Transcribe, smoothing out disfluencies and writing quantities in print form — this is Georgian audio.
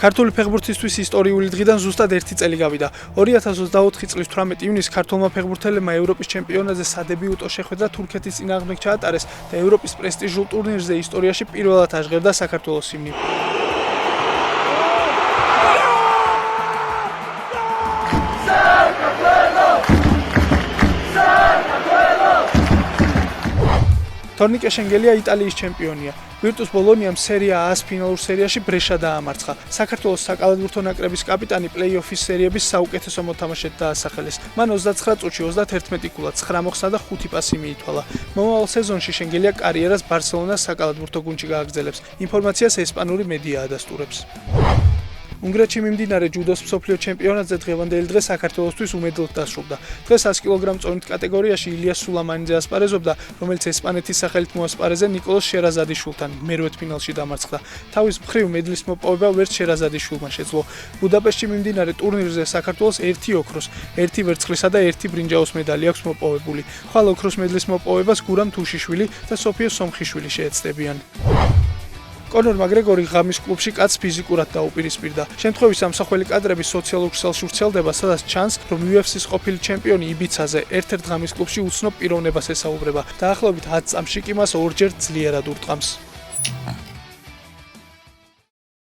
ქართული ფეხბურთისთვის ისტორიული დღიდან ზუსტად 1 წელი გავიდა. 2024 წლის 18 ივნისს ქართულმა ფეხბურთელებმა ევროპის ჩემპიონატზე სადებიუტო შეხვედრა თურქეთის წინააღმდეგ ჩაატარეს და ევროპის პრესტიჟულ ტურნირზე ისტორიაში პირველად აღღერდა საქართველოს ჰიმნი. თორნიკე შენგელია იტალიის ჩემპიონია. ვირტუს ბოლონიამ სერია A-ს ფინალურ სერიაში ბრეშა დაამარცხა. საქართველოს საკალათბურთო ნაკრების კაპიტანი პლეი-ოფის სერიების საუკეთესო მოთამაშედ დაასახელეს. მან 29 წუთში 31 გოლა, 9 მოხსნა და 5 პასი მიითვალა. მომავალ სეზონში შენგელია კარიერას ბარსელონას საკალათბურთო გუნდში გააგრძელებს. ინფორმაციას ესპანური მედია ადასტურებს. უნგრეთში მიმდინარე ჯუდოს მსოფლიო ჩემპიონატზე დღევანდელი დღე საქართველოსთვის უმედლოდ დასრულდა. დღეს 100 კილოგრამ წონით კატეგორიაში ილია სულამანიძე ასპარეზობდა, რომელიც ესპანეთის სახელით მოასპარეზა ნიკოლოს შერაზადიშვილთან, მერვეთ ფინალში დამარცხდა. თავის მხრივ მედლის მოპოვება ვერც შერაზადიშვილმა შეძლო. ბუდაპეშტში მიმდინარე ტურნირზე საქართველოს 1 ოქროს, 1 ვერცხლისა და 1 ბრინჯაოს медаლი აქვს მოპოვებული. ხვალ ოქროს მედლის მოპოვებას გურამ თუშიშვილი და სოფიო სომხიშვილი შეეცდებიან. კონორ მაკგრეგორი ღამის კლუბში კაცს ფიზიკურად დაუპირისპირდა. შემთხვევის ამსახველი კადრები სოციალურ ქსელში ვრცელდება, სადაც ჩანს, რომ UFC-ს ყოფილი ჩემპიონი იბიცაზე ერთ-ერთ ღამის კლუბში უცნობ პიროვნებას ესაუბრება. დაახლოებით 10 წამში კი მას ორჯერ ძლიერად ურტყამს.